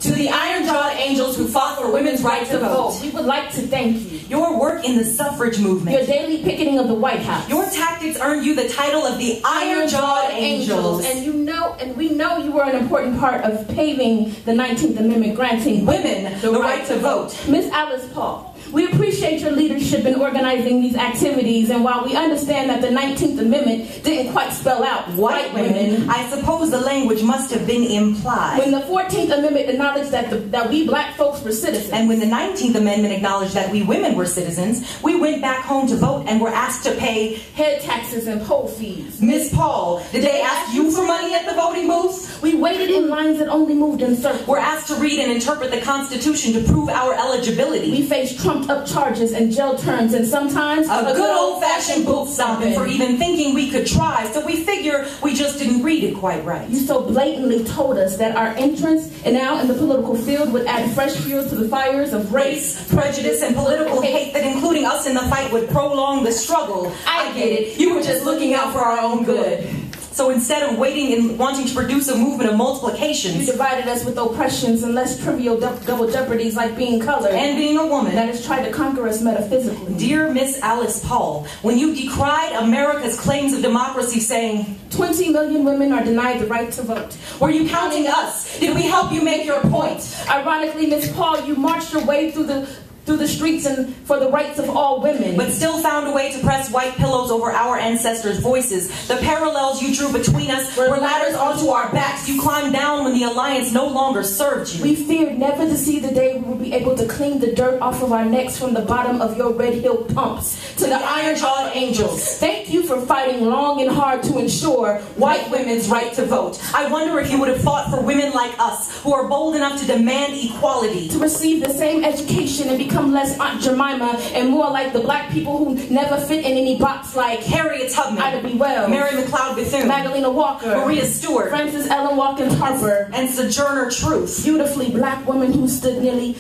To the iron-jawed angels who fought for women's right to vote, we would like to thank you. Your work in the suffrage movement, your daily picketing of the White House, your tactics earned you the title of the iron-jawed angels. And we know you were an important part of paving the 19th Amendment, granting women the right to vote. Miss Alice Paul, we appreciate your leadership in organizing these activities, and while we understand that the 19th Amendment didn't quite spell out white women, I suppose the language must have been implied. When the 14th Amendment acknowledged that we black folks were citizens, and when the 19th Amendment acknowledged that we women were citizens, we went back home to vote and were asked to pay head taxes and poll fees. Miss Paul, did they ask you for money at the voting booths? We waited in lines that only moved in circles. We're asked to read and interpret the Constitution to prove our eligibility. We faced trumped-up charges and jail terms, and sometimes a good old-fashioned boot stomping for even thinking we could try, so we figure we just didn't read it quite right. You so blatantly told us that our entrance and now in the political field would add fresh fuel to the fires of race, prejudice, and political hate that including us in the fight would prolong the struggle. I get it. You were just looking out for our own good. So instead of waiting and wanting to produce a movement of multiplications, you divided us with oppressions and less trivial double jeopardies like being colored and being a woman that has tried to conquer us metaphysically. Dear Miss Alice Paul, when you decried America's claims of democracy saying 20 million women are denied the right to vote, were you counting us? Did we help you make your point? Ironically, Miss Paul, you marched your way through the streets and for the rights of all women, but still found a way to press white pillows over our ancestors' voices. The parallels you drew between us were ladders onto our backs. You climbed down when the alliance no longer served you. We feared never to see the day we would be able to clean the dirt off of our necks from the bottom of your red heel pumps. To the iron-jawed angels, thank you for fighting long and hard to ensure white women's right to vote. I wonder if you would have fought for women like us, who are bold enough to demand equality, to receive the same education and become less Aunt Jemima and more like the black people who never fit in any box like Harriet Tubman, Ida B. Wells, Mary McLeod Bethune, Magdalena Walker, Maria Stewart, Frances Ellen Watkins Harper, and Sojourner Truth. Beautifully black woman who stood nearly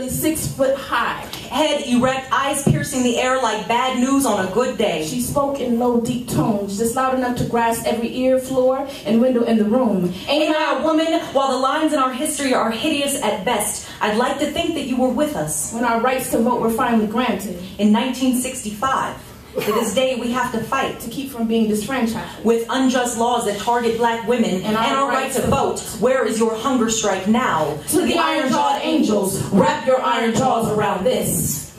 6 foot high. Head erect, eyes piercing the air like bad news on a good day. She spoke in low, deep tones, just loud enough to grasp every ear, floor, and window in the room. Ain't I a woman? While the lines in our history are hideous at best, I'd like to think that you were with us when our rights to vote were finally granted. In 1965. To this day, we have to fight to keep from being disfranchised with unjust laws that target black women and our right to vote. Where is your hunger strike now? To the iron-jawed angels, wrap your iron jaws around this.